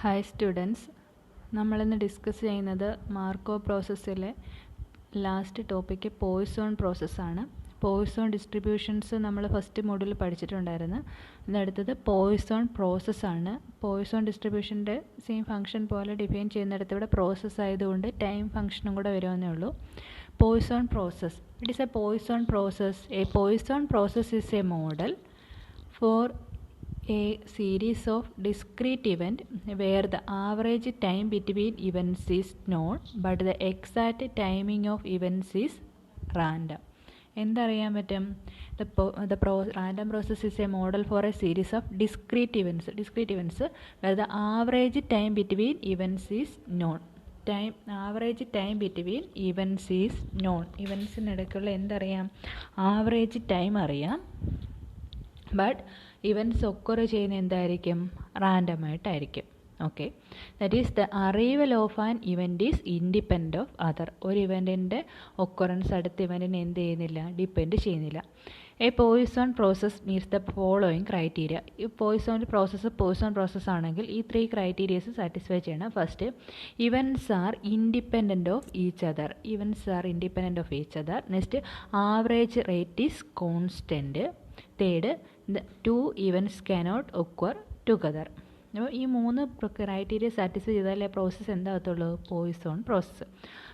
Hi students, നമ്മളിന്ന് discuss ചെയ്യുന്നത് Markov പ്രോസസ്സിലെ last topic Poisson പ്രോസസ്സാണ്. പോയ്സോൺ ഡിസ്ട്രിബ്യൂഷൻസ് നമ്മൾ ഫസ്റ്റ് മോഡ്യൂളിൽ പഠിച്ചിട്ടുണ്ടായിരുന്നു. ഇതടുത്തത് പോയ്സോൺ പ്രോസസ്സാണ്. പോയ്സോൺ ഡിസ്ട്രിബ്യൂഷൻ്റെ സെയിം ഫംഗ്ഷൻ പോലെ ഡിഫൈൻ ചെയ്യുന്നിടത്ത് ഇവിടെ പ്രോസസ്സ് ആയതുകൊണ്ട് ടൈം ഫംഗ്ഷനും കൂടെ വരുമെന്നേ ഉള്ളൂ. Poisson process, it is A Poisson process. A Poisson process is A model for a series of discrete events where the average time between events is known but the exact timing of events is random. എന്തറിയാൻ പറ്റും? Random process is a model for a series of discrete events where the average time between events is known. Average time between events is known. ഇവൻസിനിടയ്ക്കുള്ള എന്തറിയാം? Average time അറിയാം. But events occur ചെയ്യുന്ന എന്തായിരിക്കും? റാൻഡമായിട്ടായിരിക്കും. Okay, that is the arrival of an event is independent of other. ഒരു ഇവൻറ്റിൻ്റെ occurrence അടുത്ത ഇവൻറ്റിനെ എന്ത് ചെയ്യുന്നില്ല? ഡിപ്പെൻഡ് ചെയ്യുന്നില്ല. A Poisson process means the following criteria. ഈ പോയ്സോൺ പ്രോസസ്സ് ആണെങ്കിൽ ഈ 3 ക്രൈറ്റീരിയസ് സാറ്റിസ്ഫൈ ചെയ്യണം. First, events are independent of each other. Next, average rate is constant. Third, the two events cannot occur together. അപ്പോൾ ഈ 3 criteria satisfy ചെയ്താലേ process എന്താകത്തുള്ളൂ? Poisson process.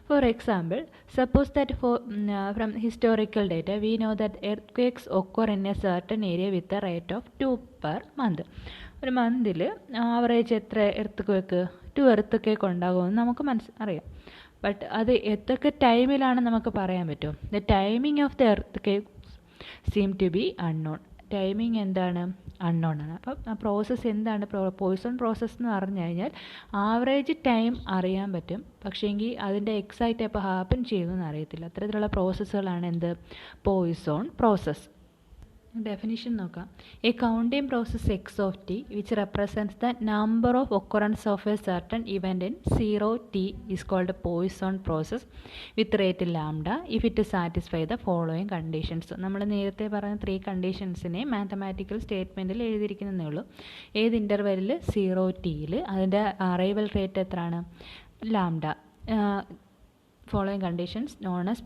For example, suppose that from historical data we know that earthquakes occur in a certain area with a rate of 2 per month. ഒരു മന്തിൽ average എത്ര earthquake? 2 earthquake ഉണ്ടാകുമെന്ന് നമുക്ക് അറിയാം. ബട്ട് അത് എത്രയൊക്കെ ടൈമിലാണ് നമുക്ക് പറയാൻ പറ്റും? The timing of the earthquake seem to be unknown. Timing എന്താണ്? അൺനോൺ ആണ്. അപ്പം ആ പ്രോസസ്സ് എന്താണ്? പോയ്സോൺ പ്രോസസ്സ് എന്ന് പറഞ്ഞു കഴിഞ്ഞാൽ ആവറേജ് ടൈം അറിയാൻ പറ്റും, പക്ഷേങ്കിൽ അതിൻ്റെ എക്സാക്റ്റ് എപ്പോൾ ഹാപ്പൻ ചെയ്യുമെന്ന് അറിയത്തില്ല. അത്തരത്തിലുള്ള പ്രോസസ്സുകളാണ് എന്ത്? Poisson process. ഡെഫിനിഷൻ നോക്കാം. A counting process X of T which represents the number of occurrence of a certain event in 0t is called Poisson process with rate lambda if it satisfy the following conditions. നമ്മൾ നേരത്തെ പറഞ്ഞ 3 കണ്ടീഷൻസിനെ mathematical സ്റ്റേറ്റ്മെൻറ്റിൽ എഴുതിയിരിക്കുന്നതേ ഉള്ളൂ. ഏത് ഇൻ്റർവെല്ലിൽ? 0tയിൽ. അതിൻ്റെ arrival rate എത്രയാണ്? Lambda. Following conditions known as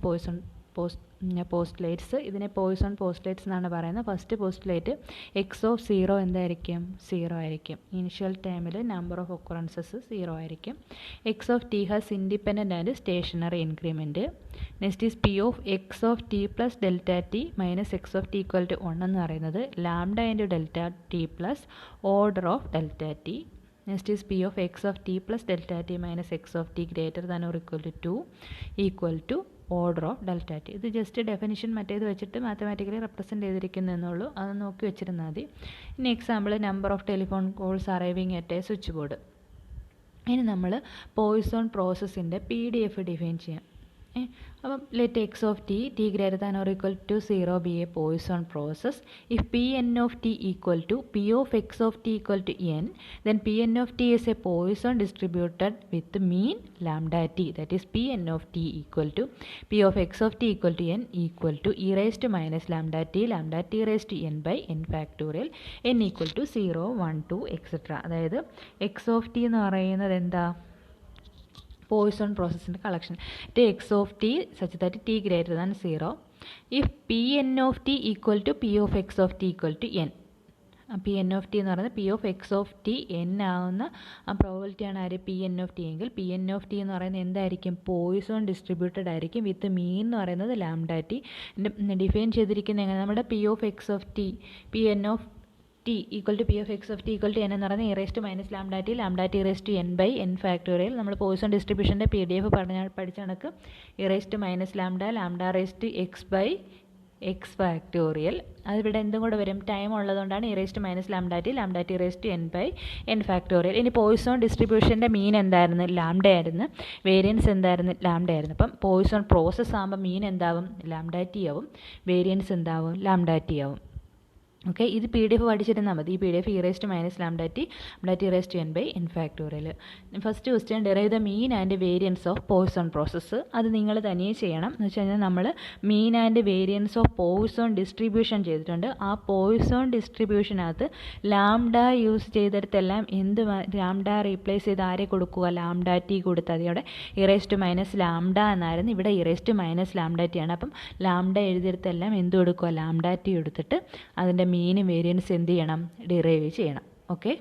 postulates. ഇതിനെ Poisson postulates എന്നാണ് പറയുന്നത്. ഫസ്റ്റ് പോസ്റ്റ്ലേറ്റ് എക്സ് ഓഫ് 0 എന്തായിരിക്കും? 0 ആയിരിക്കും. ഇനിഷ്യൽ ടൈമിൽ നമ്പർ ഓഫ് ഒക്കറൻസസ് 0 ആയിരിക്കും. X of T has independent and stationary increment. Next is P of X of T plus delta T minus X of T equal to 1 എന്ന് പറയുന്നത് lambda into delta T plus order of delta T. Next is P of X of T plus delta T minus X of T greater than or equal to 2 equal to order of delta T. ഇത് just definition മറ്റേത് വെച്ചിട്ട് mathematically represent ചെയ്തിരിക്കുന്നതെന്നുള്ളൂ. അത് നോക്കി വെച്ചിരുന്നാൽ മതി. ഇനി example, number of telephone calls arriving at a switchboard. ഇനി നമ്മൾ പോയ്സോൺ പ്രോസസ്സിൻ്റെ PDF ഡിഫൈൻ ചെയ്യാം. അപ്പം let X of T greater than or equal to 0 be a Poisson process. If Pn of t equal to P of x of t equal to n, then Pn of t is a Poisson distributed with mean lambda t. That is Pn of t equal to P of x of t equal to n equal to e raised to minus lambda t raised to n by n factorial, n equal to 0, 1, 2, etc. അതായത് x of T എന്ന് പറയുന്നത് എന്താ? Poisson പ്രോസസ്സിൻ്റെ collection. X of t such that t greater than 0 if Pn of T equal to P of X of T equal to n. Pn of T എന്ന് പറയുന്നത് P of X of t n ആവുന്ന ആ പ്രോബിലിറ്റിയാണ് ആര്? Pn of t എങ്കിൽ Pn of T എന്ന് പറയുന്നത് എന്തായിരിക്കും? പോയ്സോൺ ഡിസ്ട്രിബ്യൂട്ടഡ് ആയിരിക്കും വിത്ത് മീൻ എന്ന് പറയുന്നത് ലാംഡ ടി. ഡിഫൈൻ ചെയ്തിരിക്കുന്നത് എങ്ങനെ? നമ്മുടെ P of X of t Pn of T equal to P of X of T equal to n എന്ന് പറയുന്നത് e raised minus lambda t raised n by n factorial. നമ്മൾ Poisson ഡിസ്ട്രിബ്യൂഷൻ്റെ PDF പഠിച്ച കണക്ക് e raised minus lambda raised x by x factorial. അതിവിടെ എന്തും കൂടെ വരും? ടൈം ഉള്ളതുകൊണ്ടാണ് e raised minus lambda t raised n by n factorial. ഇനി പോയ്സോൺ ഡിസ്ട്രിബ്യൂഷൻ്റെ മീൻ എന്തായിരുന്നു? ലാംഡ ആയിരുന്നു. വേരിയൻസ് എന്തായിരുന്നു? ലാംഡ ആയിരുന്നു. അപ്പം പോയ്സോൺ പ്രോസസ്സ് ആകുമ്പോൾ മീൻ എന്താവും? ലാംഡ ടി ആവും. വേരിയൻസ് എന്താവും? ലാംഡ ടി ആവും. ഓക്കെ, ഇത് PDF പഠിച്ചിരുന്നാൽ മതി. ഈ PDF e⁻λT first question derive the mean and variance of Poisson process. അത് നിങ്ങൾ തനിയെ ചെയ്യണം. എന്ന് വെച്ച് കഴിഞ്ഞാൽ നമ്മൾ mean and variance of Poisson distribution ചെയ്തിട്ടുണ്ട്. ആ പോയ്സൺ ഡിസ്ട്രിബ്യൂഷനകത്ത് ലാംഡ യൂസ് ചെയ്തെടുത്തെല്ലാം ലാംഡ റീപ്ലേസ് ചെയ്ത് ആരെ കൊടുക്കുക? ലാംഡ T കൊടുത്താൽ മതി. അവിടെ e⁻λ എന്നായിരുന്നു, ഇവിടെ e⁻λT ആണ്. അപ്പം ലാംഡ എഴുതിയെടുത്തെല്ലാം എന്ത് കൊടുക്കുക? ലാംഡ T എടുത്തിട്ട് അതിൻ്റെ മീനും വേരിയൻസ് എന്ത് ചെയ്യണം? ഡിറൈവ് ചെയ്യണം. ഓക്കെ,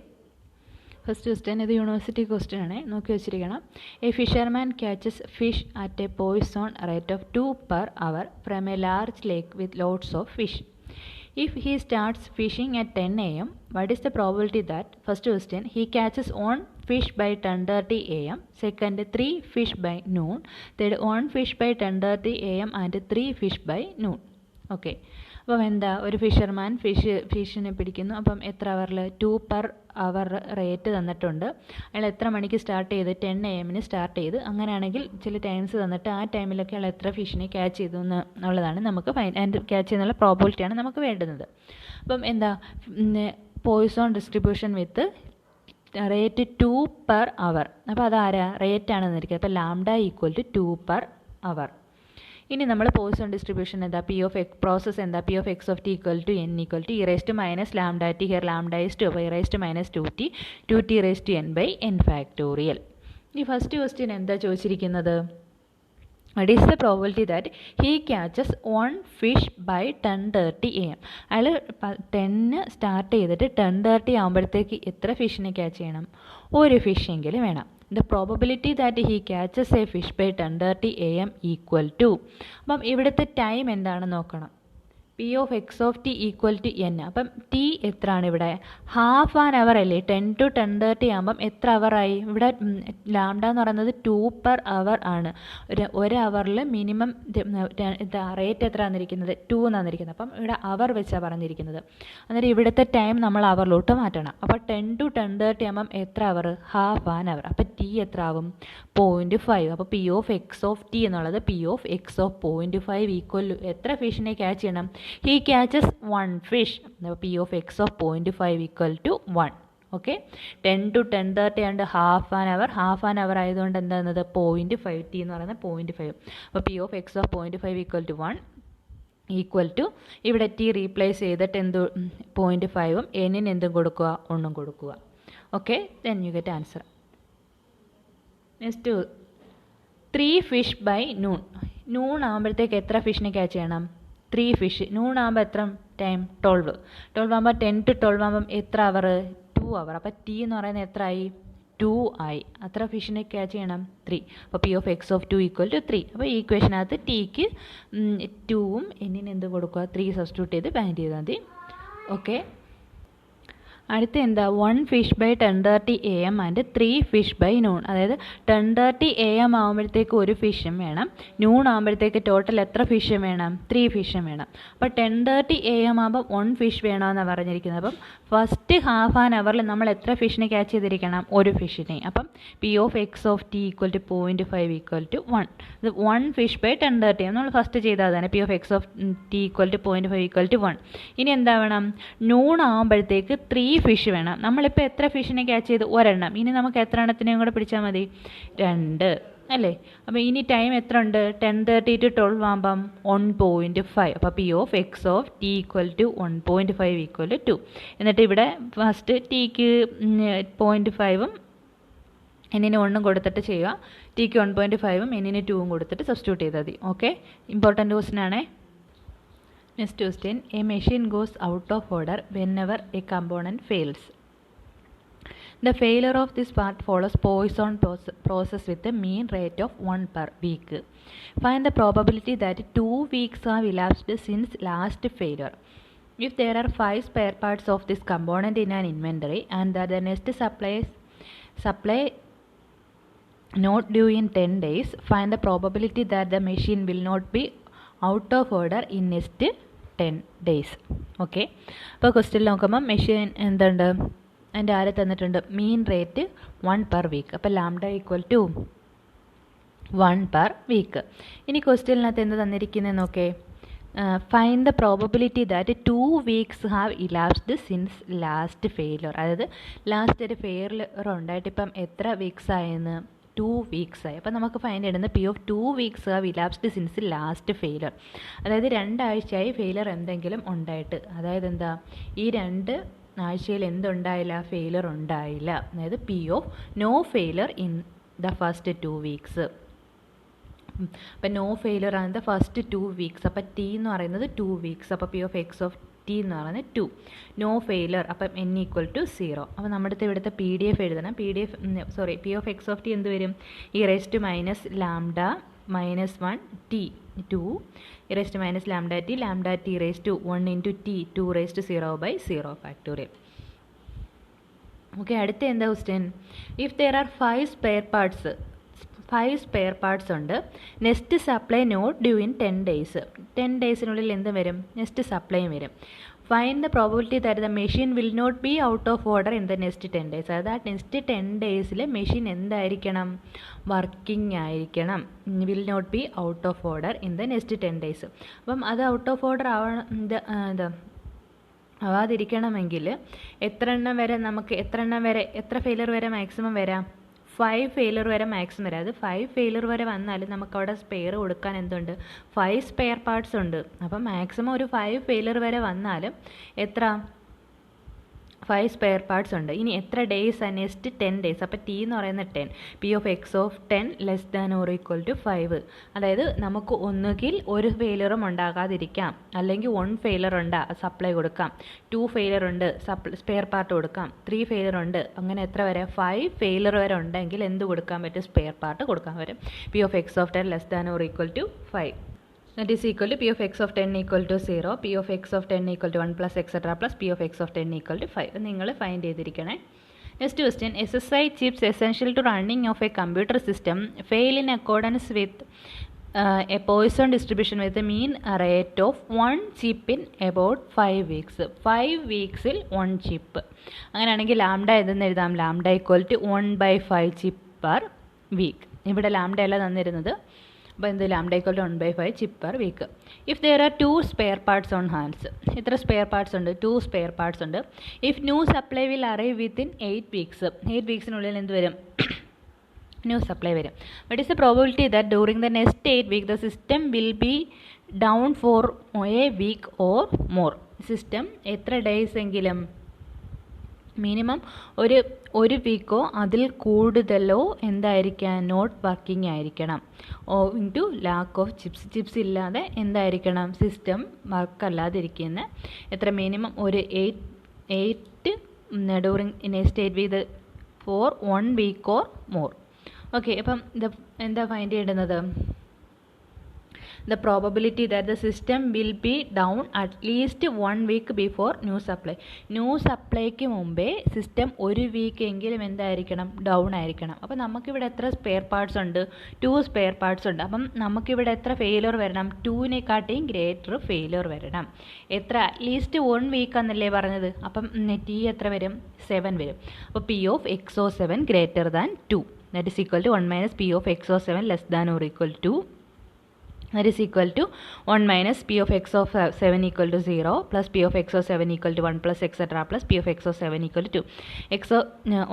ഫസ്റ്റ് ക്വസ്റ്റ്യൻ ഇത് യൂണിവേഴ്സിറ്റി ക്വസ്റ്റ്യൻ ആണ്, നോക്കി വെച്ചിരിക്കണം. A fisherman catches fish at a Poisson rate of 2 per hour from a large lake with lots of fish. If he starts fishing at 10 AM, what is the probability that, first question, he catches 1 fish by 10:30 AM, second 3 fish by noon, third 1 fish by 10:30 AM and 3 fish by noon. Okay, അപ്പം എന്താ, ഒരു fisherman ഫിഷിനെ പിടിക്കുന്നു. അപ്പം എത്ര അവറിൽ? 2 per hour rate തന്നിട്ടുണ്ട്. അയാൾ എത്ര മണിക്ക് സ്റ്റാർട്ട് ചെയ്ത്? 10 AM സ്റ്റാർട്ട് ചെയ്ത്. അങ്ങനെയാണെങ്കിൽ ചില ടൈംസ് തന്നിട്ട് ആ ടൈമിലൊക്കെ അയാൾ എത്ര ഫിഷിനെ ക്യാച്ച് ചെയ്തു എന്നുള്ളതാണ് നമുക്ക് ആൻഡ് ക്യാച്ച് ചെയ്യുന്നുള്ള പ്രോബിലിറ്റിയാണ് നമുക്ക് വേണ്ടുന്നത്. അപ്പം എന്താ, പോയ്സൺ ഡിസ്ട്രിബ്യൂഷൻ വിത്ത് റേറ്റ് 2 per hour. അപ്പോൾ അതാരാ? റേറ്റ് ആണെന്ന് ഇരിക്കുക. അപ്പോൾ ലാംഡ = 2 per hour. ഇനി നമ്മൾ പോയ്സൺ ഡിസ്ട്രിബ്യൂഷൻ എന്താ? പ്രോസസ്സ് എന്താ? P(x) (n) = e⁻λT. Here lambda is 2, അപ്പോൾ e⁻²t 2t⁻n/n. ഈ ഫസ്റ്റ് ക്വസ്റ്റ്യൻ എന്താ ചോദിച്ചിരിക്കുന്നത്? What is the probability that he catches 1 fish by 10:30 AM? അയാൾ 10 സ്റ്റാർട്ട് ചെയ്തിട്ട് 10:30 ആകുമ്പോഴത്തേക്ക് എത്ര ഫിഷിനെ ക്യാച്ച് ചെയ്യണം? ഒരു ഫിഷ് എങ്കിലും വേണം. The probability that he catches a fish by 10:30 AM equal to, അപ്പം ഇവിടുത്തെ ടൈം എന്താണെന്ന് നോക്കണം. P(x) = n. അപ്പം T എത്രയാണ് ഇവിടെ? ഹാഫ് ആൻ അവർ അല്ലേ? 10 to 10:30 ആകുമ്പം എത്ര അവറായി? ഇവിടെ ലാംഡ എന്ന് പറയുന്നത് 2 per hour ആണ്. ഒരു അവറിൽ മിനിമം റേറ്റ് എത്ര തന്നിരിക്കുന്നത്? 2 തന്നിരിക്കുന്നത്. അപ്പം ഇവിടെ അവർ വെച്ചാണ് പറഞ്ഞിരിക്കുന്നത്. അന്നേരം ഇവിടുത്തെ ടൈം നമ്മൾ അവറിലോട്ട് മാറ്റണം. അപ്പോൾ 10 to 10:30 ആകുമ്പം എത്ര അവർ? Half an hour. അപ്പോൾ T എത്ര ആവും? 0.5. അപ്പോൾ P(x) എന്നുള്ളത് P(x) = എത്ര ഫിഷിനെ ക്യാച്ച് ചെയ്യണം? He catches 1 fish. P(x) = 1. Okay, 10 to 10:30 ആണ്ട് ഹാഫ് ആൻ അവർ ആയതുകൊണ്ട് എന്താണെന്നത്? 0.5. T എന്ന് പറയുന്നത് 0.5. അപ്പോൾ P(x) = 1 ഈക്വൽ ടു ഇവിടെ T റീപ്ലേസ് ചെയ്തിട്ട് എന്ത്? 0.5ഉം n-ന് എന്തും കൊടുക്കുക? 1 കൊടുക്കുക. Okay, then you get answer. Next 3 fish by noon. Noon ആകുമ്പോഴത്തേക്ക് എത്ര ഫിഷിനെ ക്യാച്ച് ചെയ്യണം? 3 ഫിഷ്. നൂൺ ആകുമ്പോൾ എത്ര ടൈം? 12 ആകുമ്പോൾ 10 to 12 ആകുമ്പം എത്ര അവർ? 2 അവർ. അപ്പോൾ T എന്ന് പറയുന്നത് എത്ര ആയി? 2 ആയി. അത്ര ഫിഷിനെ ക്യാച്ച് ചെയ്യണം? 3. അപ്പോൾ P(x) = 3. അപ്പോൾ ഈ ഇക്വേഷനകത്ത് Tക്ക് 2ഉം n-ന് എന്ത് കൊടുക്കുക? 3 സബ്സ്റ്റിറ്റ്യൂട്ട് ചെയ്ത് ഫൈൻഡ് ചെയ്താൽ മതി. ഓക്കെ, അടുത്ത എന്താ? 1 fish by 10:30 AM and 3 fish by noon. അതായത് 10:30 AM ആകുമ്പോഴത്തേക്ക് ഒരു ഫിഷും വേണം, നൂൺ ആകുമ്പോഴത്തേക്ക് ടോട്ടൽ എത്ര ഫിഷും വേണം? 3 ഫിഷും വേണം. അപ്പോൾ 10:30 AM ആകുമ്പോൾ 1 ഫിഷ് വേണമെന്നാണ് പറഞ്ഞിരിക്കുന്നത്. അപ്പം ഫസ്റ്റ് ഹാഫ് ആൻ അവറിൽ നമ്മൾ എത്ര ഫിഷിനെ ക്യാച്ച് ചെയ്തിരിക്കണം? ഒരു ഫിഷിനെ. അപ്പം P(x) = 0.5 = 1. ഇത് 1 fish by 10:30 നമ്മൾ ഫസ്റ്റ് ചെയ്താൽ തന്നെ P(x) = 0.5 = 1. ഇനി എന്താ വേണം? നൂൺ ആകുമ്പോഴത്തേക്ക് 3 ഫിഷ് വേണം. നമ്മളിപ്പോൾ എത്ര ഫിഷിനെ ക്യാച്ച് ചെയ്ത്? ഒരെണ്ണം. ഇനി നമുക്ക് എത്ര എണ്ണത്തിനെയും കൂടെ പിടിച്ചാൽ മതി? 2 അല്ലേ? അപ്പോൾ ഇനി ടൈം എത്ര ഉണ്ട്? 10:30 to 12 ആകുമ്പം 1.5. അപ്പോൾ P(x) = 1.5 = 2. എന്നിട്ട് ഇവിടെ ഫസ്റ്റ് Tക്ക് 0.5ഉം n-ന് 1ഉം കൊടുത്തിട്ട് ചെയ്യുക. Tക്ക് 1.5ഉം n-ന് 2ഉം കൊടുത്തിട്ട് സബ്സ്റ്റിറ്റ്യൂട്ട് ചെയ്താൽ മതി. ഓക്കെ, ഇമ്പോർട്ടൻ്റ് ക്വസ്റ്റ്യൻ ആണേ. Next question, a machine goes out of order whenever a component fails. The failure of this part follows Poisson process with a mean rate of 1 per week. Find the probability that 2 weeks have elapsed since last failure. If there are 5 spare parts of this component in an inventory and that the next supply not due in 10 days, find the probability that the machine will not be out of order in next 10 days. Okay, അപ്പോൾ question നോക്കുമ്പോൾ machine എന്തുണ്ട്? അതിൻ്റെ ആരെ തന്നിട്ടുണ്ട്? മീൻ rate 1 per week. അപ്പോൾ lambda = 1 per week. ഇനി ക്വസ്റ്റ്യനിനകത്ത് എന്ത് തന്നിരിക്കുന്നത് നോക്കേ? Find the probability that 2 weeks have elapsed since last failure. അതായത് ലാസ്റ്റ് ഒരു ഫെയിലർ ഉണ്ടായിട്ട് ഇപ്പം എത്ര വീക്സ് ആയെന്ന് 2 വീക്സ് ആയി. അപ്പം നമുക്ക് ഫൈൻഡ് ചെയ്യേണ്ടത് P of 2 weeks have elapsed since last failure. അതായത് 2 ആഴ്ചയായി ഫെയിലർ എന്തെങ്കിലും ഉണ്ടായിട്ട്, അതായത് എന്താ ഈ 2 ആഴ്ചയിൽ എന്തുണ്ടായില്ല, ഫെയിലർ ഉണ്ടായില്ല. അതായത് P of no failure in the first 2 weeks. അപ്പം നോ ഫെയിലർ ആണ് ദ ഫസ്റ്റ് 2 വീക്സ്. അപ്പം ടി എന്ന് പറയുന്നത് 2 വീക്സ്. അപ്പോൾ P of X of T എന്ന് പറയുന്നത് 2. നോ ഫെയിലർ അപ്പം n ഈക്വൽ ടു 0. അപ്പോൾ നമ്മുടെ ഇവിടുത്തെ PDF എഴുതണം. P of X of T എന്ത് വരും? E raise to minus lambda minus 1 T 2 e raise to minus lambda t raise to 1 into t 2 raise to 0/0 factorial. Okay, അടുത്ത എന്താ question? If there are 5 spare parts ഉണ്ട്, next supply not due in 10 days. 10 ഡേയ്സിനുള്ളിൽ എന്ത് വരും? Next സപ്ലൈയും വരും. Find the probability that the machine will not be out of order in the next 10 days. അതായത് next 10 ഡേയ്സിൽ മെഷീൻ എന്തായിരിക്കണം? Working ആയിരിക്കണം. Will not be out of order in the next 10 days. അപ്പം അത് ഔട്ട് ഓഫ് ഓർഡർ ആവാതിരിക്കണമെങ്കിൽ എത്ര failure വരെ maximum വരാം? 5 failure വരെ മാക്സിമം വരാം. അത് 5 ഫെയിലർ വരെ വന്നാലും നമുക്കവിടെ സ്പെയർ കൊടുക്കാൻ എന്തുണ്ട്? 5 സ്പെയർ പാർട്സ് ഉണ്ട്. അപ്പം മാക്സിമം ഒരു 5 ഫെയിലർ വരെ വന്നാലും എത്ര? 5 സ്പെയർ പാർട്സ് ഉണ്ട്. ഇനി എത്ര ഡേയ്സ് ആണ്? Next 10 days. അപ്പോൾ ടി എന്ന് പറയുന്നത് 10. P of X of 10 less than or equal to 5. അതായത് നമുക്ക് ഒന്നുകിൽ ഒരു ഫെയിലറും ഉണ്ടാകാതിരിക്കാം, അല്ലെങ്കിൽ 1 ഫെയിലർ ഉണ്ട്, സപ്ലൈ കൊടുക്കാം. 2 ഫെയിലർ ഉണ്ട്, സ്പെയർ പാർട്ട് കൊടുക്കാം. 3 ഫെയിലർ ഉണ്ട്, അങ്ങനെ എത്ര വരെ? 5 ഫെയിലർ വരെ ഉണ്ടെങ്കിൽ എന്ത് കൊടുക്കാൻ പറ്റും? സ്പെയർ പാർട്ട് കൊടുക്കാൻ പറ്റും. P of X of 10 less than or equal to 5. That is equal to P of x of 10 equal to 0, P of x of 10 equal to 1 plus etc plus P of x of 10 equal to 5. നിങ്ങൾ find ചെയ്തിരിക്കണേ. Next question. SSI chips essential to running of a computer system fail in accordance with a Poisson distribution with a mean rate of 1 chip in about 5 weeks. 5 weeksൽ 1 chip. അങ്ങനെയാണെങ്കിൽ lambda എന്തെന്ന് എഴുതാം? Lambda equal to 1/5 chip per week. ഇവിടെ lambda അല്ല തന്നിരുന്നത്. അപ്പോൾ എന്ത്? Lambda equal to 1/5 chip per week. If there are 2 spare parts on hands. എത്ര സ്പെയർ പാർട്സ് ഉണ്ട്? 2 സ്പെയർ പാർട്സ് ഉണ്ട്. If new supply will arrive within 8 weeks. 8 വീക്സിനുള്ളിൽ എന്ത് വരും? ന്യൂ സപ്ലൈ വരും. What is the probability that during the next 8 week the system will be down for a week or more? System എത്ര days എങ്കിലും minimum ഒരു വീക്കോ അതിൽ കൂടുതലോ എന്തായിരിക്കാം? നോട്ട് വർക്കിംഗ് ആയിരിക്കണം. Owing to lack of chips ഇല്ലാതെ എന്തായിരിക്കണം? സിസ്റ്റം വർക്കല്ലാതിരിക്കുന്ന എത്ര? മിനിമം ഒരു 8 during next 8 week for 1 week or more. Okay, അപ്പം ഇത് എന്താ ഫൈൻഡ് ചെയ്യേണ്ടുന്നത്? the probability that the system will be down at least 1 week before new supply. New സപ്ലൈക്ക് മുമ്പേ സിസ്റ്റം ഒരു വീക്ക് എങ്കിലും എന്തായിരിക്കണം? ഡൗൺ ആയിരിക്കണം. അപ്പം നമുക്കിവിടെ എത്ര സ്പെയർ പാർട്സ് ഉണ്ട്? 2 സ്പെയർ പാർട്സ് ഉണ്ട്. അപ്പം നമുക്കിവിടെ എത്ര ഫെയിലർ വരണം? 2നെക്കാട്ടിയും ഗ്രേറ്റർ ഫെയിലർ വരണം. എത്ര? അറ്റ്ലീസ്റ്റ് 1 വീക്ക് എന്നല്ലേ പറഞ്ഞത്. അപ്പം ടി എത്ര വരും? 7 വരും. അപ്പോൾ P of X of 7 greater than 2. That is equal to 1 minus P of X of 7 less than or equal to. That is equal to 1 minus p of x of 7 equal to 0 plus p of x of 7 equal to 1 plus etc plus p of x of 7 equal to 2.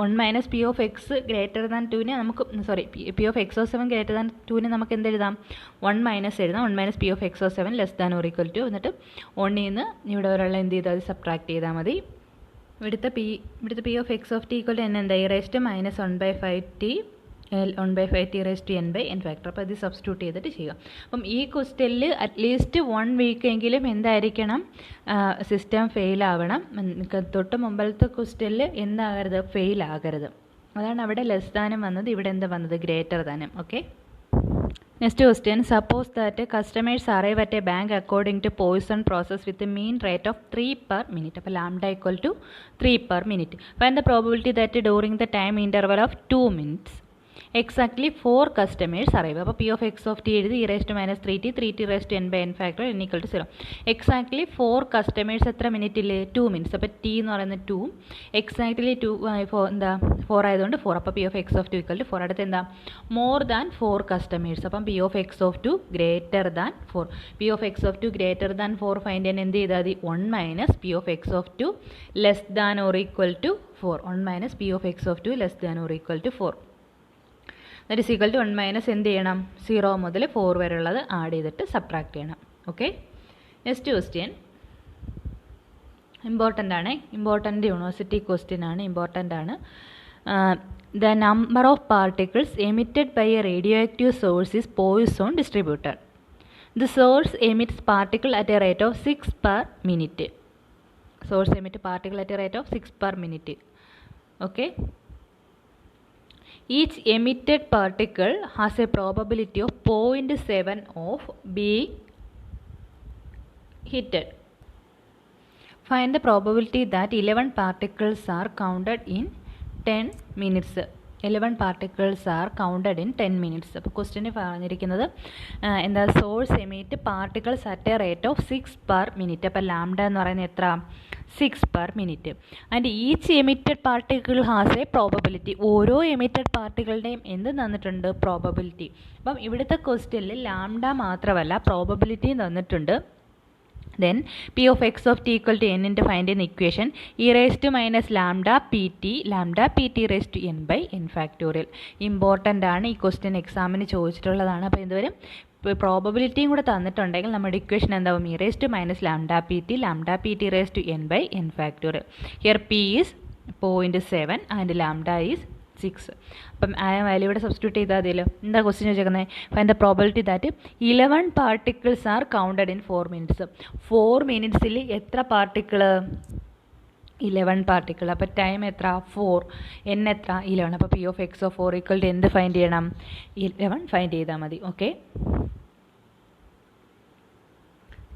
1 minus p of x greater than 2നെ നമുക്ക് p of x of 7 greater than 2നെ നമുക്ക് എന്ത് എഴുതാം? 1 minus എഴുതാം. 1 minus p of x of 7 less than or equal to. എന്നിട്ട് 1ൽ നിന്ന് ഇവിടെ ഒരാൾ എന്ത് ചെയ്താൽ അത് സബ്ട്രാക്ട് ചെയ്താൽ മതി. ഇവിടുത്തെ p of x of t equal to n എന്താ? e raised to minus 1/5t 1/5t raised to n by n factor. അപ്പോൾ ഇത് സബ്സ്റ്റിറ്റ്യൂട്ട് ചെയ്തിട്ട് ചെയ്യുക. അപ്പം ഈ ക്വസ്റ്റ്യനിൽ അറ്റ്ലീസ്റ്റ് 1 വീക്ക് എങ്കിലും എന്തായിരിക്കണം? സിസ്റ്റം ഫെയിൽ ആവണം. തൊട്ട് മുമ്പത്തെ ക്വസ്റ്റ്യനിൽ എന്താകരുത്? ഫെയിൽ ആകരുത്. അതാണ് അവിടെ ലെസ് ദാനം വന്നത്. ഇവിടെ എന്താ വന്നത്? ഗ്രേറ്റർ ദാനം. Okay, next question. Suppose that customers arrive at a bank according to Poisson process with mean rate of 3 per minute. അപ്പോൾ lambda equal to 3 per minute. Find the probability that during the time interval of 2 minutes exactly 4 customers arrive. അപ്പോൾ P of x of t എഴുതി e raised to minus 3t 3t raised to n by n factor n equal to 0. exactly 4 customers എത്ര മിനിറ്റിൽ 2 minutes. അപ്പോൾ t എന്ന് പറയുന്നത് 2, exactly 2 എന്താ 4 ആയതുകൊണ്ട് 4. അപ്പോൾ P of x of 2 equal to 4. അടുത്ത് എന്താ more than 4 customers. അപ്പം P of x of 2 greater than 4. P of x of 2 greater than 4 find ചെയ്യാൻ എന്ത് ചെയ്താൽ മതി 1 minus P of x of 2 less than or equal to 4. 1 minus P of x of 2 less than or equal to 4. that is equal to 1 minus എന്ത് ചെയ്യണം 0 മുതൽ 4 വരെയുള്ളത് add ചെയ്തിട്ട് subtract ചെയ്യണം. ഓക്കെ, നെക്സ്റ്റ് ക്വസ്റ്റ്യൻ ഇമ്പോർട്ടൻ്റ് ആണ്, important university question ആണ്, important ആണ്. The number of particles emitted by a radioactive source is Poisson distributed. The source emits particle at a rate of 6 per minute. Source emit particle at a rate of 6 per minute. Okay, each emitted particle has a probability of 0.7 of being hitted. Find the probability that 11 particles are counted in 10 minutes. 11 particles are counted in 10 minutes. അപ്പോൾ question പറഞ്ഞിരിക്കുന്നത് എന്താ source emit particles at a rate of 6 per minute. അപ്പോൾ lambda എന്ന് പറയുന്നത് എത്ര 6 per minute. And each emitted particle has A probability. ഓരോ emitted പാർട്ടികളുടെയും എന്ത് തന്നിട്ടുണ്ട് പ്രോബബിലിറ്റി. അപ്പം ഇവിടുത്തെ ക്വസ്റ്റ്യനിൽ ലാംഡ മാത്രമല്ല പ്രോബബിലിറ്റിയും തന്നിട്ടുണ്ട്. Then P of x of t equal to n into find an equation e raised to minus lambda pt raised to n by n factorial. Important ആണ്, ഈ ക്വസ്റ്റ്യൻ എക്സാമിന് ചോദിച്ചിട്ടുള്ളതാണ്. അപ്പോൾ എന്തുവരും പ്രോബബിലിറ്റിയും കൂടെ തന്നിട്ടുണ്ടെങ്കിൽ നമ്മുടെ ഇക്വേഷൻ എന്താവും e raised to minus lambda pt raised to n by n factorial. Here p is 0.7 and lambda is 6. അപ്പം ആ വാല്യൂ ഇവിടെ സബ്സ്റ്റിറ്റ്യൂട്ട് ചെയ്താൽ മതിയല്ലോ. എന്താ ക്വസ്റ്റ്യൻ ചോദിക്കുന്നത് find the probability that 11 particles R counted in 4 minutes. 4 minutesൽ എത്ര particle 11 particle. അപ്പോൾ time എത്ര 4, n എത്ര 11. അപ്പോൾ P of x of 4 equal to എന്ത് ഫൈൻഡ് ചെയ്യണം 11 ഫൈൻഡ് ചെയ്താൽ മതി. ഓക്കെ,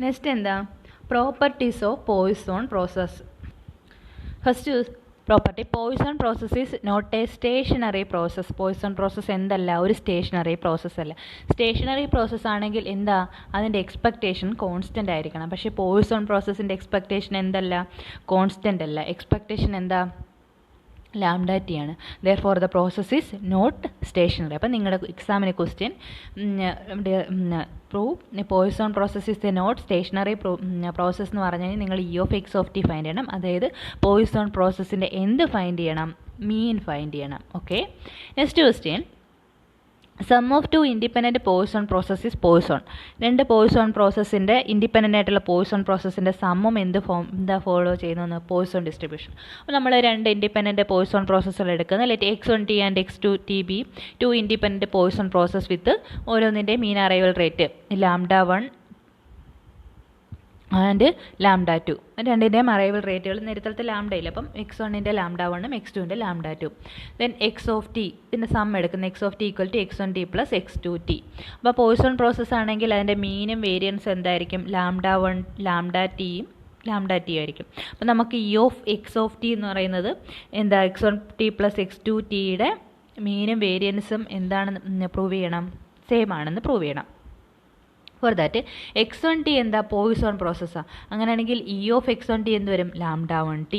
നെക്സ്റ്റ് എന്താ properties of Poisson process. First property Poisson process is not a stationary process. Poisson process എന്തല്ല ഒരു സ്റ്റേഷനറി പ്രോസസ് അല്ല. സ്റ്റേഷനറി പ്രോസസ് ആണെങ്കിൽ എന്താ അതിൻ്റെ എക്സ്പെക്റ്റേഷൻ കോൺസ്റ്റൻ്റ് ആയിരിക്കണം. പക്ഷേ പോയിസോൺ പ്രോസസ്സിൻ്റെ എക്സ്പെക്റ്റേഷൻ എന്തല്ല കോൺസ്റ്റൻ്റ് അല്ല. എക്സ്പെക്റ്റേഷൻ എന്താ ലാംഡ ടി ആണ്. Therefore the process is not stationary. അപ്പം നിങ്ങളുടെ എക്സാമിന് question prove Poisson process is a not stationery process എന്ന് പറഞ്ഞു കഴിഞ്ഞാൽ നിങ്ങൾ e of X of t find ചെയ്യണം. അതായത് പോയിസോൺ പ്രോസസ്സിൻ്റെ എന്ത് ഫൈൻഡ് ചെയ്യണം മീൻ ഫൈൻഡ് ചെയ്യണം. Okay, next question sum of 2 independent Poisson process is Poisson. 2 Poisson പ്രോസസ്സിൻ്റെ ഇൻഡിപെൻഡൻ്റ് ആയിട്ടുള്ള പോയിസോൺ പ്രോസസ്സിൻ്റെ സമ്മം എന്താ ഫോളോ ചെയ്യുന്നത് പോയിസോൺ ഡിസ്ട്രിബ്യൂഷൻ. അപ്പോൾ നമ്മൾ 2 ഇൻഡിപെൻഡൻറ്റ് പോയിസോൺ പ്രോസസ്സുകൾ എടുക്കുന്നത് let x1t and x2t be 2 independent Poisson process with ഓരോന്നിൻ്റെ മീൻ അറൈവൽ റേറ്റ് λ1 ആൻഡ് λ2. രണ്ടിൻ്റെയും അറൈവൽ റേറ്റുകൾ നേരത്തെ ലാംഡയില്ല. അപ്പം x1ൻ്റെ λ1ഉം x2ൻ്റെ λ2. ദെൻ എക്സ് ഓഫ് ടി ഇതിൻ്റെ സം എടുക്കുന്ന x of T equal to x1t plus x2t. അപ്പോൾ പോയിസോൺ പ്രോസസ്സ് ആണെങ്കിൽ അതിൻ്റെ മീനും വേരിയൻസ് എന്തായിരിക്കും λ1 λ t ആയിരിക്കും. അപ്പോൾ നമുക്ക് E of X of T എന്ന് പറയുന്നത് എന്താ x1t പ്ലസ് x2tയുടെ മീനും വേരിയൻസും എന്താണെന്ന് പ്രൂവ് ചെയ്യണം സെയിം ആണെന്ന് പ്രൂവ് ചെയ്യണം. ഫോർ ദാറ്റ് x1t എന്താ പോയിസോൺ പ്രോസസ്സാണ്. അങ്ങനെയാണെങ്കിൽ ഇ ഓഫ് x1t എന്ത് വരും λ1t.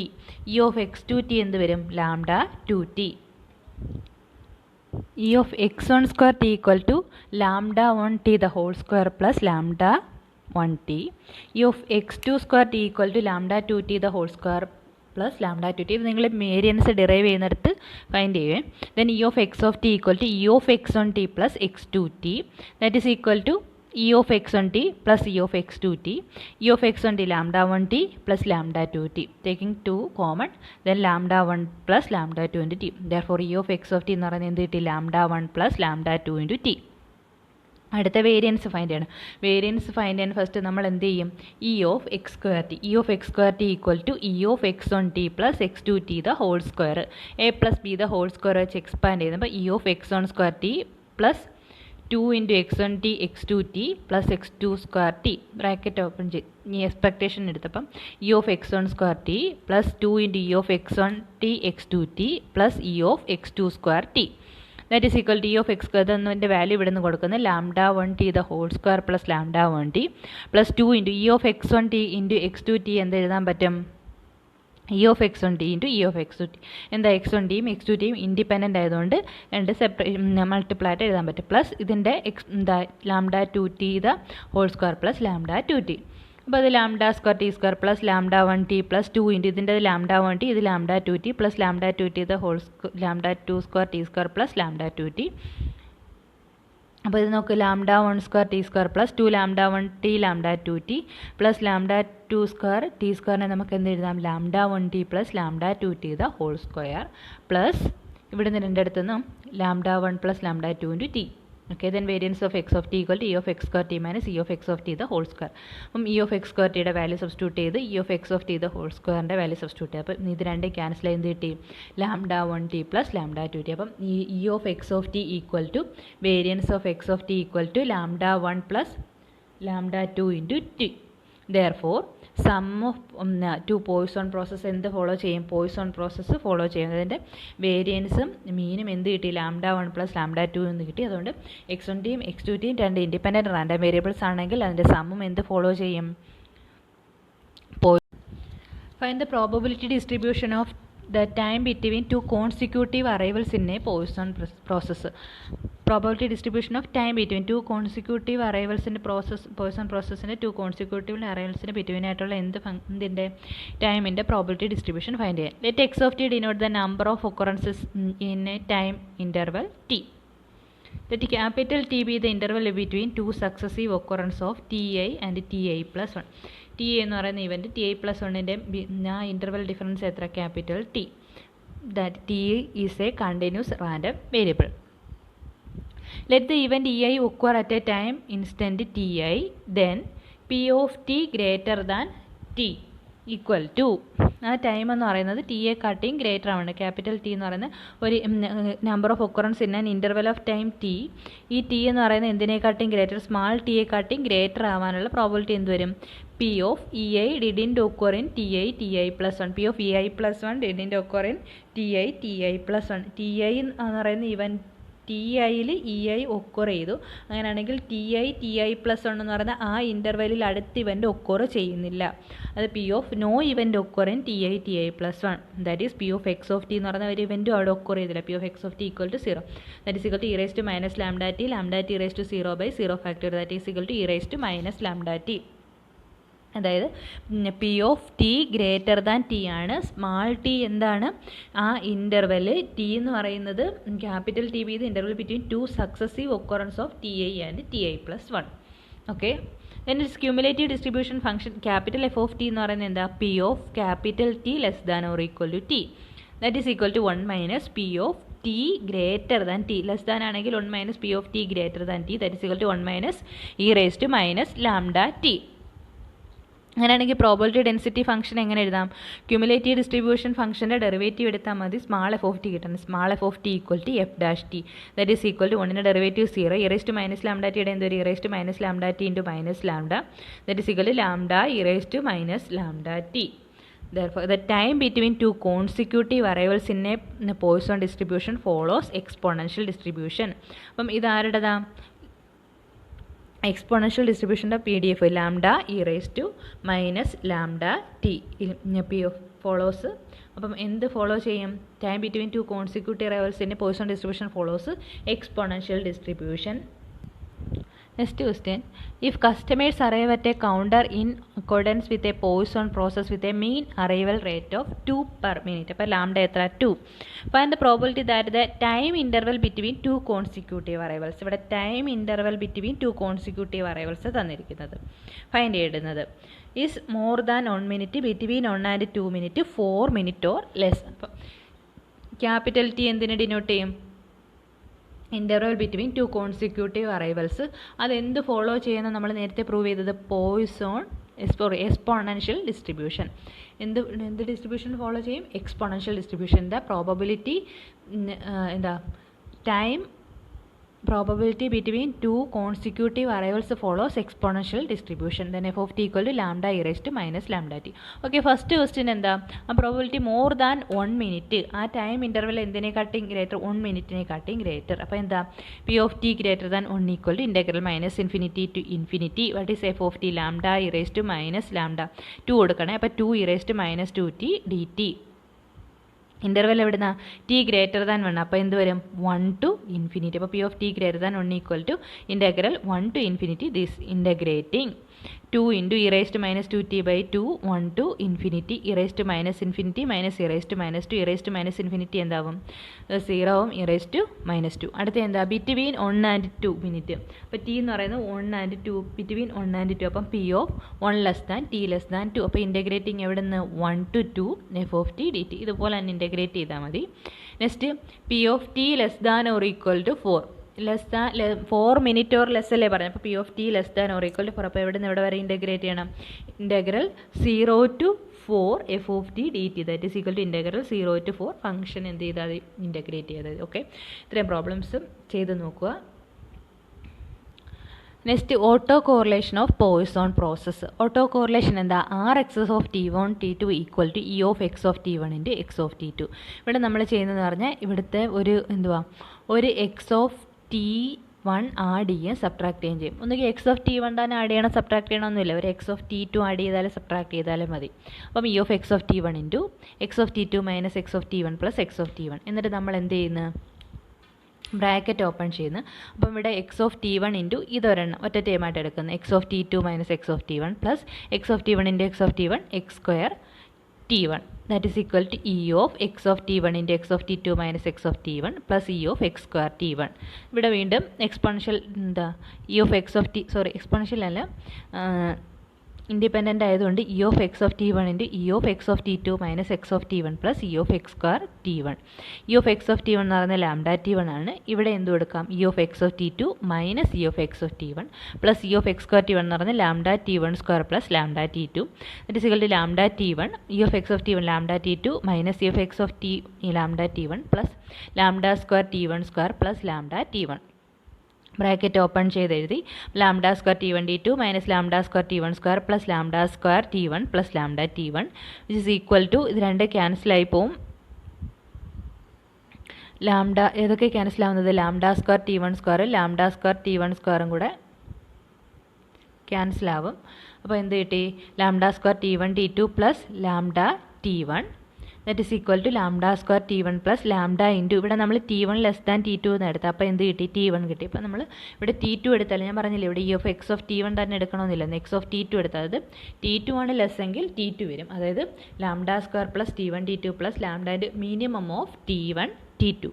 ഇ ഓഫ് x2t എന്ത് വരും λ2t. E of x1 square t equal to λ1t the whole square plus λ1t. E of x2 square t equal to λ2t the whole square plus λ2t. ഇത് നിങ്ങൾ variance derive ചെയ്യുന്നിടത്ത് find ചെയ്യുവേ. Then e of X of T equal to e of x1t plus x2t that is equal to E of x1t plus E of x2t. E of x1t λ1t plus λ2t. Taking 2 common, then λ1 plus λ2 into t. Therefore, E of x of t എന്ന് പറയുന്നത് എന്ത് കിട്ടി λ1 plus λ2 into t. അടുത്ത variance find ചെയ്യണം. Variance find ചെയ്യാൻ first നമ്മൾ എന്ത് ചെയ്യും e of X square t. E of X square t equal to e of x1t plus x2t the whole square. A plus b the whole square വെച്ച് expand ചെയ്യുമ്പോൾ e of x1 square t plus 2 into x1t x2t plus x2 square t bracket open ചെയ്ത് ഈ expectation എടുത്തപ്പം e of x1 square t plus 2 into E of x1t x2t plus E of x2 square T that is equal T of X square എന്നതിൻ്റെ value ഇവിടെ നിന്ന് കൊടുക്കുന്നത് lambda 1t the whole square plus lambda 1t plus 2 into E of X 1t into X 2t എന്ത് എഴുതാൻ പറ്റും? E of X 1t into E of X 2t. എന്താ X 1tയും X 2tയും ഇൻഡിപെൻഡൻ്റ് ആയതുകൊണ്ട് രണ്ട് മൾട്ടിപ്ലൈ ആയിട്ട് എഴുതാൻ പറ്റും. പ്ലസ് ഇതിൻ്റെ എന്താ lambda 2t the whole square plus lambda 2t. അപ്പോൾ അത് lambda square t square plus lambda 1t plus 2 into ഇതിൻ്റെ ലാംഡ 1t ഇത് lambda 2t plus lambda 2t the whole lambda 2 square t square plus lambda 2t. അപ്പോൾ ഇത് നോക്ക് lambda 1 square t square plus 2 lambda 1t lambda 2t plus lambda 2 square t സ്ക്വയറിനെ നമുക്ക് എന്ത് എഴുതാം? Lambda 1t plus lambda 2t the whole square plus ഇവിടെ നിന്ന് രണ്ടിടത്തുനിന്നും lambda 1 plus lambda 2 into t. Okay, then variance of X of T equal to e of X square t minus E of X of t the whole square. അപ്പം e of X square ടിയുടെ value substitute ചെയ്ത് e of X of t the whole സ്ക്വയറിൻ്റെ value substitute ചെയ്ത് അപ്പം ഇത് രണ്ടും cancel ചെയ്ത് കിട്ടി lambda 1t plus lambda 2t. അപ്പം ഈ E of X of T equal to variance of X of T equal to lambda 1 plus lambda 2 into T. Therefore sum of two Poisson process എന്ത് follow ചെയ്യും? Poisson process follow ചെയ്യും. അതിൻ്റെ വേരിയൻസും മീനും എന്ത് കിട്ടി? Lambda 1 plus lambda 2 എന്ന് കിട്ടി. അതുകൊണ്ട് എക്സ് 1tയും എക്സ് 2tയും രണ്ട് ഇൻഡിപെൻഡൻറ്റ് റാൻഡം വേരിയബിൾസ് ആണെങ്കിൽ അതിൻ്റെ സമ്മും എന്ത് ഫോളോ ചെയ്യും? Find the probability distribution of the time between two consecutive arrivals in a Poisson process. Probability distribution of time between two consecutive arrivals in a process, Poisson process in two consecutive arrivals in between ആയിട്ടുള്ള എന്തിൻ്റെ ടൈമിൻ്റെ probability distribution find ചെയ്യാൻ. Let x of t denote the number of occurrences in a time interval t. Let capital T be the interval between two successive occurrences of ti and ti plus 1. T എന്ന് പറയുന്ന event T I plus 1ൻ്റെ ആ interval difference എത്ര? Capital T. That T is a continuous random variable. Let the event E I occur at a time instant T I then P of T greater than T equal to ആ time എന്ന് പറയുന്നത് T എ കാട്ടിയും greater ആണ്. Capital T എന്ന് പറയുന്ന ഒരു number of occurrence in an interval of time T. ഈ ടി എന്ന് പറയുന്നത് എന്തിനെക്കാട്ടിയും ഗ്രേറ്റർ, സ്മാൾ ടി എക്കാട്ടിയും ഗ്രേറ്റർ ആവാനുള്ള പ്രോബിലിറ്റി എന്ത് വരും? P of E I didn't occur in t I plus 1. P of E I plus 1 didn't occur in t I plus 1. T I എന്ന് പറയുന്ന ഇവൻ T ഐയിൽ ഇ ഐ ഒക്കർ ചെയ്തു. അങ്ങനെയാണെങ്കിൽ T I plus 1 എന്ന് പറയുന്ന ആ ഇൻ്റർവെല്ലിൽ അടുത്ത് ഇവൻ്റ് ഒക്കർ ചെയ്യുന്നില്ല. അത് P of no event occur in t I plus 1. That is P of X of T എന്ന് പറയുന്ന ഒരു ഇവൻറ്റും അവിടെ ഒക്കർ ചെയ്തില്ല. P of X of T equal to 0. That is equal to e raise to minus lambda t raise to 0/0 factor. That is equal to e raise to minus lambda t. അതായത് P of T greater than t ആണ്. Small T എന്താണ്? ആ interval T എന്ന് പറയുന്നത് capital T B the interval between two successive occurrence of T I and T I plus 1. Okay, then its cumulative distribution function capital F of t എന്ന് പറയുന്നത് എന്താ? P of capital T less than or equal to T. That is equal to 1 minus P of T greater than T. Less than ആണെങ്കിൽ 1 minus P of T greater than T. That is equal to 1 minus E raise to minus lambda T. അങ്ങനെയാണെങ്കിൽ probability density function എങ്ങനെ എഴുതാം? Cumulative distribution ഫംഗ്ഷൻ്റെ derivative എടുത്താൽ മതി. Small F of T കിട്ടുന്നത്. Small F of T equal to f dash t. That is equal to 1ൻ്റെ derivative 0. E raise to minus lambda ടിയുടെ എന്തൊരു e raise to minus lambda t into minus lambda. That is equal to lambda e raise to minus lambda t. Therefore, the time between two consecutive arrivals in a Poisson distribution follows exponential distribution. അപ്പം ഇതാരുടേതാ? Exponential ഡിസ്ട്രിബ്യൂഷൻ്റെ P D F lambda e raise to minus lambda t P of follows. അപ്പം എന്ത് follow ചെയ്യും? Time between two consecutive അറൈവൽസിൻ്റെ Poisson distribution follows exponential distribution. Next question, if customers arrive at a counter in accordance with a Poisson process with a mean arrival rate of 2 per minute, അപ്പോൾ lambda എത്ര? 2. Find the probability that the time interval between two consecutive arrivals. ഇവിടെ time interval between two consecutive arrivals തന്നിരിക്കുന്നത് find ചെയ്യുന്നത് is more than 1 minute, between 1 and 2 minute, 4 minute or less. അപ്പം capital T എന്തിനെ denote ചെയ്യും? Interval between two consecutive arrivals. അതെന്ത് follow ചെയ്യുന്ന നമ്മൾ നേരത്തെ പ്രൂവ് ചെയ്തത്? Poisson exponential distribution. എന്ത് ഡിസ്ട്രിബ്യൂഷൻ ഫോളോ ചെയ്യും? Exponential distribution. ദ പ്രോബബിലിറ്റി എന്താ? Time probability between two consecutive arrivals follows exponential distribution. Then f of t equal to lambda e raised to minus lambda t. Okay, first question എന്താ? ആ probability more than 1 minute. ആ time interval എന്തിനെക്കാട്ടിയും greater 1 മിനിറ്റിനെക്കാട്ടിയും greater. അപ്പോൾ എന്താ? p of t greater than 1 equal to integral minus infinity to infinity. What is f of t? Lambda e raised to minus lambda 2 കൊടുക്കണേ. അപ്പോൾ 2 e raised to minus 2t dt. Interval എവിടുന്ന T greater than 1. അപ്പോൾ എന്ത് വരും? 1 to infinity. അപ്പോൾ P of T greater than 1 equal to integral 1 to infinity this integrating 2 into e raised to minus 2t by 2 1 to infinity e raised to minus infinity minus e raised to minus 2 e raised to minus infinity എന്താവും? 0 ആവും e raised to minus 2. അടുത്ത എന്താ? Between 1 and 2 minute. അപ്പോൾ T എന്ന് പറയുന്നത് 1 and 2 between 1 and 2. അപ്പം P of 1 less than T less than 2. അപ്പോൾ integrating എവിടെ നിന്ന്? 1 to 2 F of T D T. ഇതുപോലെ തന്നെ ഇൻ്റഗ്രേറ്റ് ചെയ്താൽ മതി. Next P of T less than or equal to 4. Less than 4 minute or less അല്ലേ പറഞ്ഞു. അപ്പോൾ P of T less than or equal to 4. അപ്പോൾ എവിടെ നിന്ന് എവിടെ വരെ ഇൻ്റഗ്രേറ്റ് ചെയ്യണം? Integral 0 to 4 F of T D t that is equal to integral 0 to 4 function എന്ത് ചെയ്താൽ ഇൻ്റഗ്രേറ്റ് ചെയ്തത്. ഓക്കെ, ഇത്രയും പ്രോബ്ലംസും ചെയ്ത് നോക്കുക. Next auto correlation of Poisson process. Auto correlation എന്താ? R x x of T 1 T 2 equal to e of X of T 1 into x of T 2. ഇവിടെ നമ്മൾ ചെയ്യുന്നതെന്ന് പറഞ്ഞാൽ ഇവിടുത്തെ ഒരു എന്തുവാ ഒരു എക്സ് ഓഫ് ടി 1 ആഡ് ചെയ്യുകയും സബ്ട്രാക്ട് ചെയ്യുകയും ചെയ്യും. ഒന്നുകിൽ എക്സ് ഓഫ് ടി 1 തന്നെ ആഡ് ചെയ്യണം, സബ്ട്രാക്ട് ചെയ്യണമെന്നില്ല. ഒരു എക്സ് ഓഫ് ടി 2 ആഡ് ചെയ്താലും സബ്ട്രാക്ട് ചെയ്താലും മതി. അപ്പം e of X of T 1 into x of T 2 minus X of T 1 plus X of T 1. എന്നിട്ട് നമ്മൾ എന്ത് ചെയ്യുന്നു? ബ്രാക്കറ്റ് ഓപ്പൺ ചെയ്യുന്നു. അപ്പം ഇവിടെ എക്സ് ഓഫ് ടി 1 ഇൻറ്റു ഇതൊരെണ്ണം ഒറ്റ ടൈമായിട്ട് എടുക്കുന്നു. X of T 2 minus X of T 1 plus X of T 1 into x of T 1 X square T 1 that is equal to e of x of t1 into x of t2 minus x of t1 plus e of x square t1. ഇവിടെ വീണ്ടും exponential എന്താ e of x of t exponential അല്ല independent ആയതുകൊണ്ട് E of X of T 1 into E of X of T 2 minus X of T 1 plus E of X square T 1. E of X of T 1 എന്ന് പറയുന്നത് lambda T 1 ആണ്. ഇവിടെ എന്ത് കൊടുക്കാം? E of X of T 2 minus E of X of T 1 plus E of X square T 1 എന്ന് പറയുന്നത് lambda T 1 square plus lambda T 2 that is equal to lambda T 1 E of X of T 1 lambda T 2 minus E of X of T lambda T 1 plus lambda square T 1 square plus lambda T 1. Bracket open ചെയ്ത് എഴുതി lambda square T 1 T 2 minus lambda square T 1 square plus lambda square T 1 plus lambda T 1 which is equal to ഇത് രണ്ട് ക്യാൻസലായി പോവും. Lambda ഏതൊക്കെ cancel ആവുന്നത്? Lambda square T 1 സ്ക്വയറും lambda square T 1 സ്ക്വയറും കൂടെ ക്യാൻസൽ ആവും. അപ്പോൾ എന്ത് കിട്ടി? Lambda square T 1 T 2 plus lambda T 1 that is equal to lambda square T 1 plus lambda into ഇവിടെ നമ്മൾ ടി 1 ലെസ് ദാൻ ടി 2 എന്ന് എടുത്താൽ അപ്പോൾ എന്ത് കിട്ടി? ടി 1 കിട്ടി. അപ്പോൾ നമ്മൾ ഇവിടെ ടി 2 എടുത്താൽ ഞാൻ പറഞ്ഞില്ലേ ഇവിടെ E of X of T 1 തന്നെ എടുക്കണമെന്നില്ല. എക്സ് ഓഫ് ടി 2 എടുത്താൽ അത് ടി 2 ആണ് ലെസ് എങ്കിൽ ടി 2 വരും. അതായത് lambda square plus t 1 T 2 plus ലാംഡൻ്റെ minimum of T 1 T 2.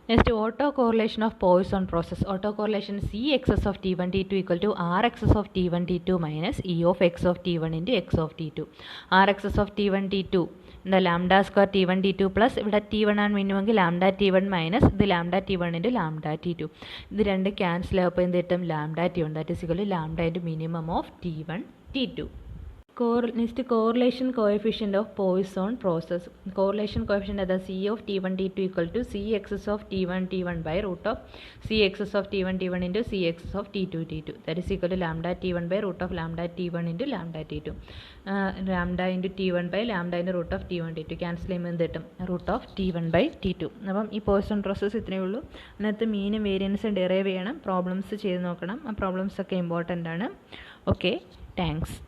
Next auto correlation of Poisson process. Auto correlation C excess of T 1 T 2 equal to R x x of T 1 T 2 minus E of X of T 1 into x of T 2. R x x of T 1 T 2 എന്താ lambda square T 1 T 2 plus ഇവിടെ t 1 ആണ് മിനിമെങ്കിൽ lambda T 1 minus ഇത് lambda T 1 into lambda T 2. ഇത് രണ്ട് cancel ആയപ്പോൾ എന്ത് കിട്ടും? Lambda T 1 that is equal to lambda into minimum of T 1 T 2. Next correlation coefficient of Poisson process. Correlation coefficient അതാ C of T 1 T 2 equal to C excess of T 1 t 1 by root of C excess of T 1 t 1 into C excess of T 2 T 2 that is equal to lambda T 1 by root of lambda T 1 into lambda T 2 lambda into T 1 by lambda into root of T 1 T 2 cancel ചെയ്യുമ്പോൾ എന്ത് കിട്ടും? Root of T 1 by T 2. അപ്പം ഈ Poisson process ഇത്രയേ ഉള്ളൂ. അതിനകത്ത് മീനും വേരിയൻസും derive ചെയ്യണം, പ്രോബ്ലംസ് ചെയ്ത് നോക്കണം. ആ പ്രോബ്ലംസ് ഒക്കെ ഇമ്പോർട്ടൻ്റ് ആണ്. Okay, thanks.